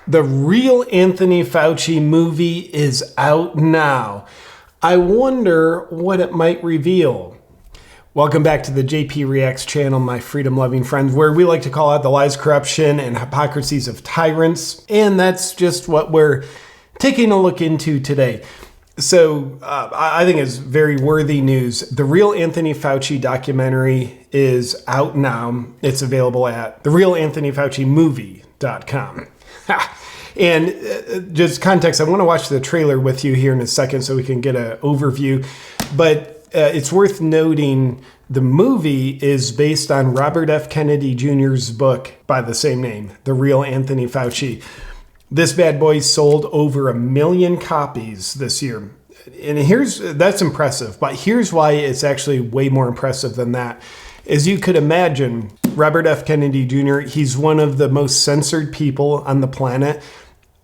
The Real Anthony Fauci movie is out now. I wonder what it might reveal. Welcome back to the JP Reacts channel, my freedom-loving friends, where we like to call out the lies, corruption, and hypocrisies of tyrants. And that's just what we're taking a look into today. So I think it's very worthy news. The Real Anthony Fauci documentary is out now. It's available at therealanthonyfaucimovie.com. And just context, I want to watch the trailer with you here in a second so we can get an overview. But it's worth noting the movie is based on Robert F. Kennedy Jr.'s book by the same name, The Real Anthony Fauci. This bad boy sold over 1 million copies this year. And that's impressive, but here's why it's actually way more impressive than that. As you could imagine, Robert F. Kennedy Jr., he's one of the most censored people on the planet.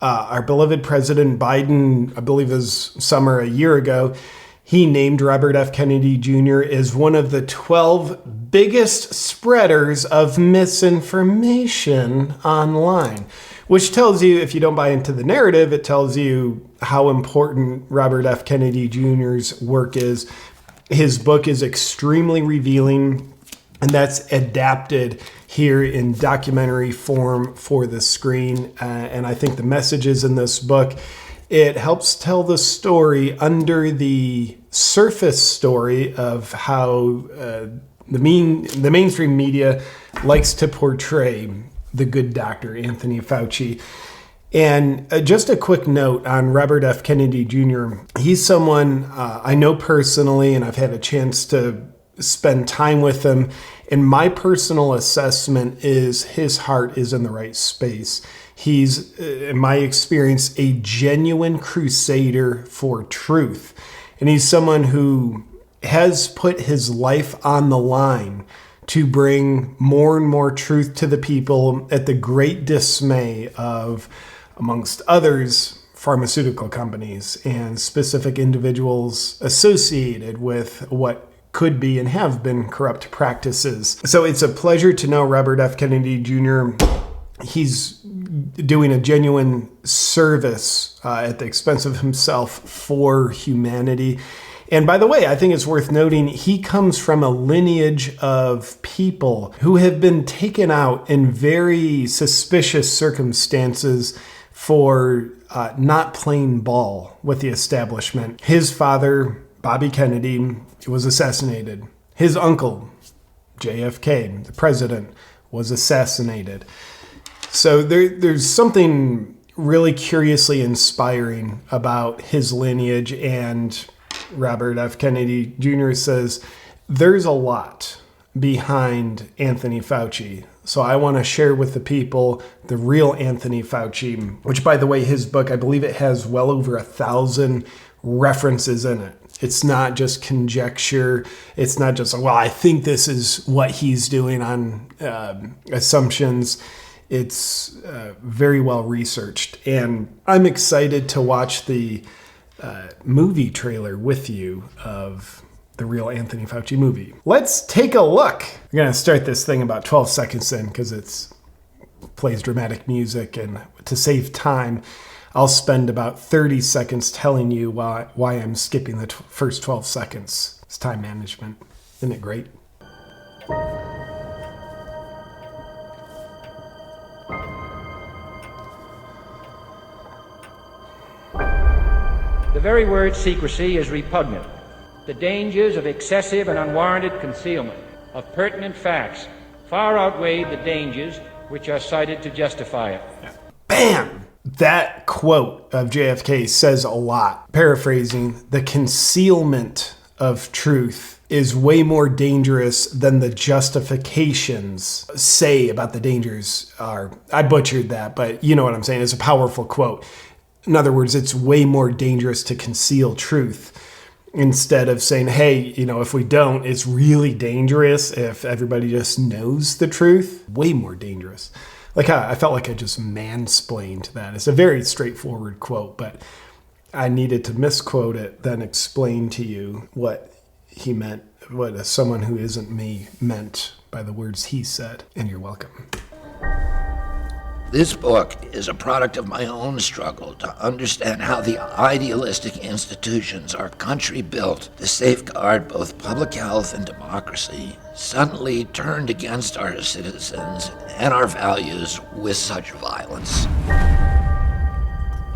Our beloved President Biden, I believe it was summer a year ago, he named Robert F. Kennedy Jr. as one of the 12 biggest spreaders of misinformation online. Which tells you, if you don't buy into the narrative, it tells you how important Robert F. Kennedy Jr.'s work is. His book is extremely revealing, and that's adapted here in documentary form for the screen. And I think the messages in this book, it helps tell the story under the surface story of how the mainstream media likes to portray the good Dr. Anthony Fauci. And just a quick note on Robert F. Kennedy Jr. He's someone I know personally, and I've had a chance to spend time with him. And my personal assessment is his heart is in the right space. He's, in my experience, a genuine crusader for truth. And he's someone who has put his life on the line to bring more and more truth to the people at the great dismay of, amongst others, pharmaceutical companies and specific individuals associated with what could be and have been corrupt practices. So it's a pleasure to know Robert F. Kennedy Jr. He's doing a genuine service at the expense of himself for humanity. And by the way, I think it's worth noting, he comes from a lineage of people who have been taken out in very suspicious circumstances for not playing ball with the establishment. His father, Bobby Kennedy, was assassinated. His uncle, JFK, the president, was assassinated. So there's something really curiously inspiring about his lineage, and Robert F. Kennedy Jr. says there's a lot behind Anthony Fauci. So I want to share with the people the real Anthony Fauci, which, by the way, his book, I believe it has well over 1,000 references in it. It's not just conjecture. It's not just, well, I think this is what he's doing on assumptions. It's very well researched. And I'm excited to watch the movie trailer with you of the Real Anthony Fauci movie. Let's take a look. I'm going to start this thing about 12 seconds in because it plays dramatic music, and to save time, I'll spend about 30 seconds telling you why I'm skipping the first 12 seconds. It's time management. Isn't it great? The very word secrecy is repugnant. The dangers of excessive and unwarranted concealment of pertinent facts far outweigh the dangers which are cited to justify it. Bam! That quote of JFK says a lot. Paraphrasing, the concealment of truth is way more dangerous than the justifications say about the dangers are. I butchered that, but you know what I'm saying. It's a powerful quote. In other words, it's way more dangerous to conceal truth instead of saying, hey, if we don't, it's really dangerous if everybody just knows the truth. Way more dangerous. Like, I felt like I just mansplained that. It's a very straightforward quote, but I needed to misquote it, then explain to you what he meant, what someone who isn't me meant by the words he said. And you're welcome. This book is a product of my own struggle to understand how the idealistic institutions our country built to safeguard both public health and democracy suddenly turned against our citizens and our values with such violence.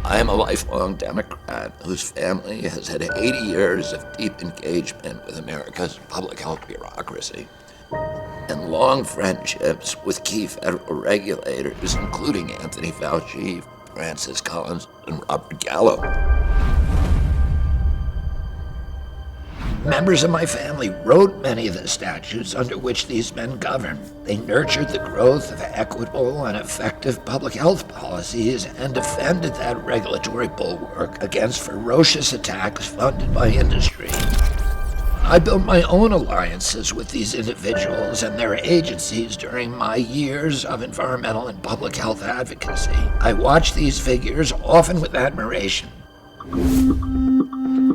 I am a lifelong Democrat whose family has had 80 years of deep engagement with America's public health bureaucracy and long friendships with key federal regulators, including Anthony Fauci, Francis Collins, and Robert Gallo. Members of my family wrote many of the statutes under which these men govern. They nurtured the growth of equitable and effective public health policies and defended that regulatory bulwark against ferocious attacks funded by industry. I built my own alliances with these individuals and their agencies during my years of environmental and public health advocacy. I watched these figures, often with admiration.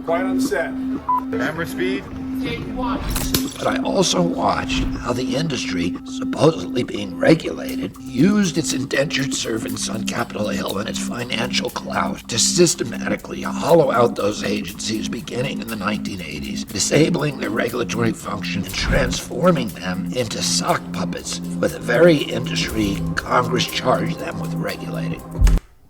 Quiet on set. Camera speed. But I also watched how the industry, supposedly being regulated, used its indentured servants on Capitol Hill and its financial clout to systematically hollow out those agencies beginning in the 1980s, disabling their regulatory function and transforming them into sock puppets for the very industry Congress charged them with regulating.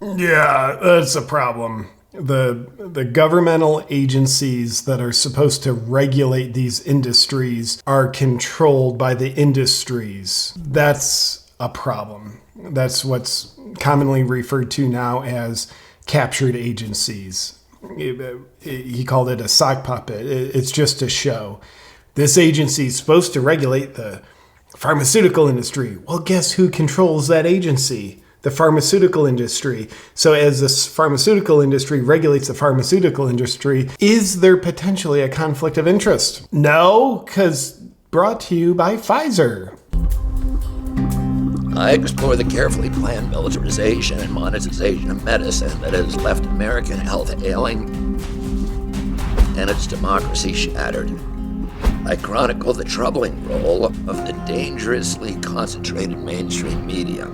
Yeah, that's a problem. The governmental agencies that are supposed to regulate these industries are controlled by the industries. That's a problem. That's what's commonly referred to now as captured agencies. He called it a sock puppet. It's just a show. This agency is supposed to regulate the pharmaceutical industry. Well, guess who controls that agency? The pharmaceutical industry. So as the pharmaceutical industry regulates the pharmaceutical industry, is there potentially a conflict of interest? No, because brought to you by Pfizer. I explore the carefully planned militarization and monetization of medicine that has left American health ailing and its democracy shattered. I chronicle the troubling role of the dangerously concentrated mainstream media.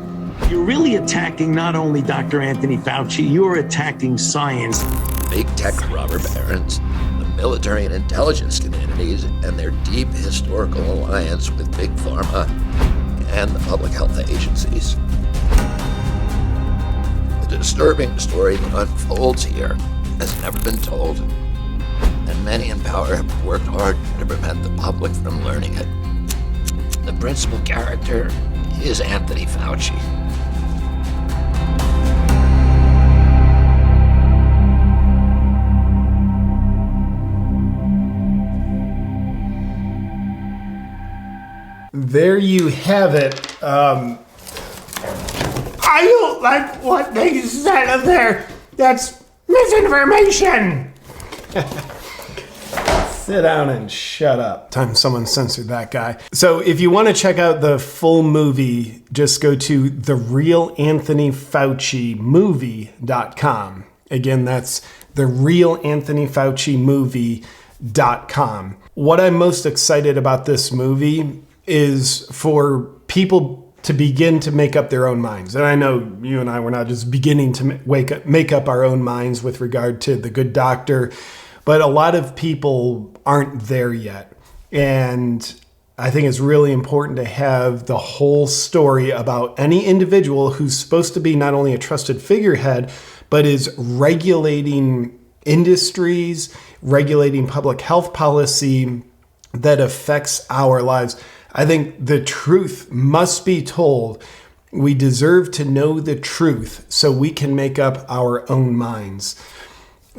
You're really attacking not only Dr. Anthony Fauci, you're attacking science. Big tech robber barons, the military and intelligence communities, and their deep historical alliance with Big Pharma and the public health agencies. The disturbing story that unfolds here has never been told, and many in power have worked hard to prevent the public from learning it. The principal character is Anthony Fauci. There you have it. I don't like what they said up there. That's misinformation. Sit down and shut up. Time someone censored that guy. So if you want to check out the full movie, just go to the Real Anthony Fauci movie.com. Again, that's the Real Anthony Fauci movie.com. What I'm most excited about this movie is for people to begin to make up their own minds. And I know you and I were not just beginning to make up our own minds with regard to The Good Doctor, but a lot of people aren't there yet. And I think it's really important to have the whole story about any individual who's supposed to be not only a trusted figurehead, but is regulating industries, regulating public health policy that affects our lives. I think the truth must be told. We deserve to know the truth so we can make up our own minds.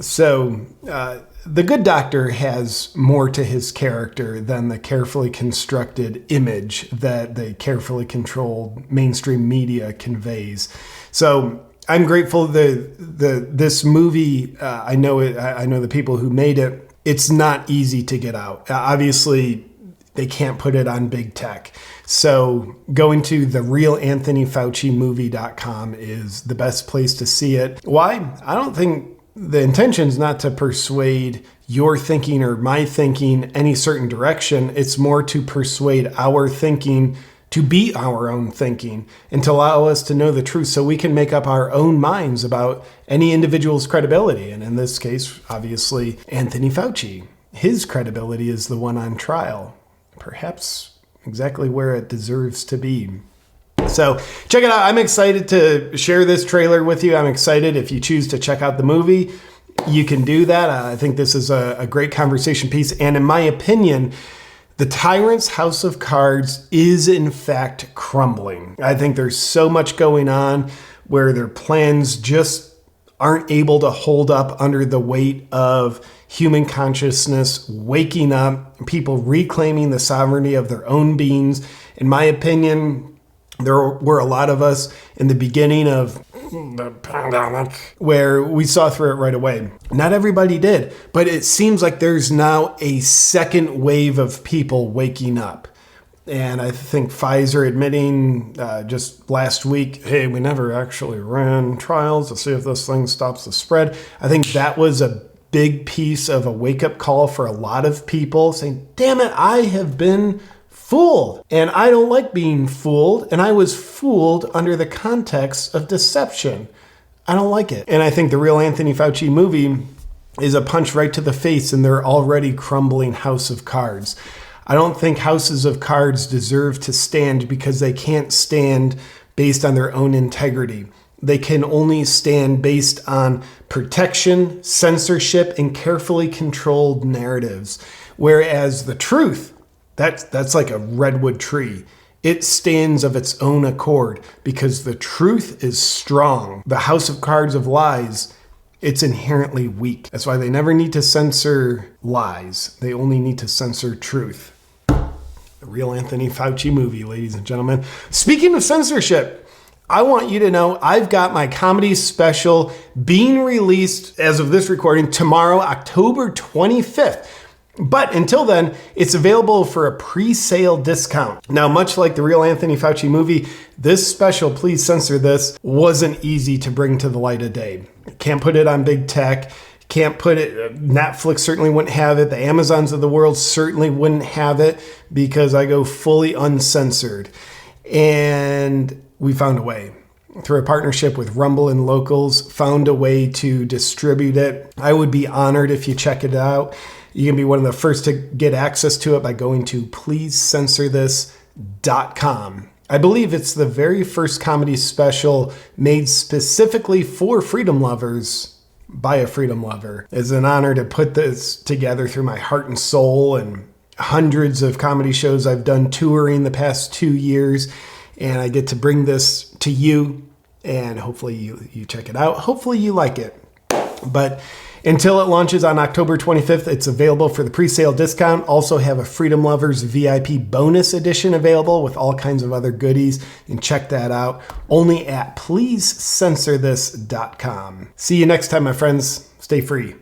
So The Good Doctor has more to his character than the carefully constructed image that the carefully controlled mainstream media conveys. So I'm grateful that this movie, I know the people who made it. It's not easy to get out. Obviously, they can't put it on big tech. So going to the realanthonyfaucimovie.com is the best place to see it. Why? I don't think the intention is not to persuade your thinking or my thinking any certain direction. It's more to persuade our thinking to be our own thinking and to allow us to know the truth so we can make up our own minds about any individual's credibility. And in this case, obviously, Anthony Fauci. His credibility is the one on trial, perhaps exactly where it deserves to be. So check it out. I'm excited to share this trailer with you. I'm excited if you choose to check out the movie. You can do that. I think this is a great conversation piece. And in my opinion, the tyrant's house of cards is in fact crumbling. I think there's so much going on where their plans just aren't able to hold up under the weight of human consciousness waking up, people reclaiming the sovereignty of their own beings. In my opinion, there were a lot of us in the beginning of the pandemic where we saw through it right away. Not everybody did, but it seems like there's now a second wave of people waking up. And I think Pfizer admitting just last week, hey, we never actually ran trials to see if this thing stops the spread. I think that was a big piece of a wake-up call for a lot of people saying, damn it, I have been fooled. And I don't like being fooled. And I was fooled under the context of deception. I don't like it. And I think the Real Anthony Fauci movie is a punch right to the face in their already crumbling house of cards. I don't think houses of cards deserve to stand because they can't stand based on their own integrity. They can only stand based on protection, censorship, and carefully controlled narratives. Whereas the truth, that's like a redwood tree. It stands of its own accord because the truth is strong. The house of cards of lies, it's inherently weak. That's why they never need to censor lies. They only need to censor truth. The Real Anthony Fauci movie, ladies and gentlemen. Speaking of censorship, I want you to know I've got my comedy special being released as of this recording tomorrow, October 25th. But until then, it's available for a pre-sale discount. Now, much like the Real Anthony Fauci movie, this special, please censor this, wasn't easy to bring to the light of day. Can't put it on big tech. Can't put it, Netflix certainly wouldn't have it. The Amazons of the world certainly wouldn't have it because I go fully uncensored. And we found a way. Through a partnership with Rumble and Locals, found a way to distribute it. I would be honored if you check it out. You can be one of the first to get access to it by going to pleasecensorthis.com. I believe it's the very first comedy special made specifically for freedom lovers by a freedom lover. It's an honor to put this together through my heart and soul and hundreds of comedy shows I've done touring the past 2 years. And I get to bring this to you and hopefully you check it out. Hopefully you like it. But until it launches on October 25th, it's available for the pre-sale discount. Also have a Freedom Lovers VIP bonus edition available with all kinds of other goodies. And check that out only at pleasecensorthis.com. See you next time, my friends. Stay free.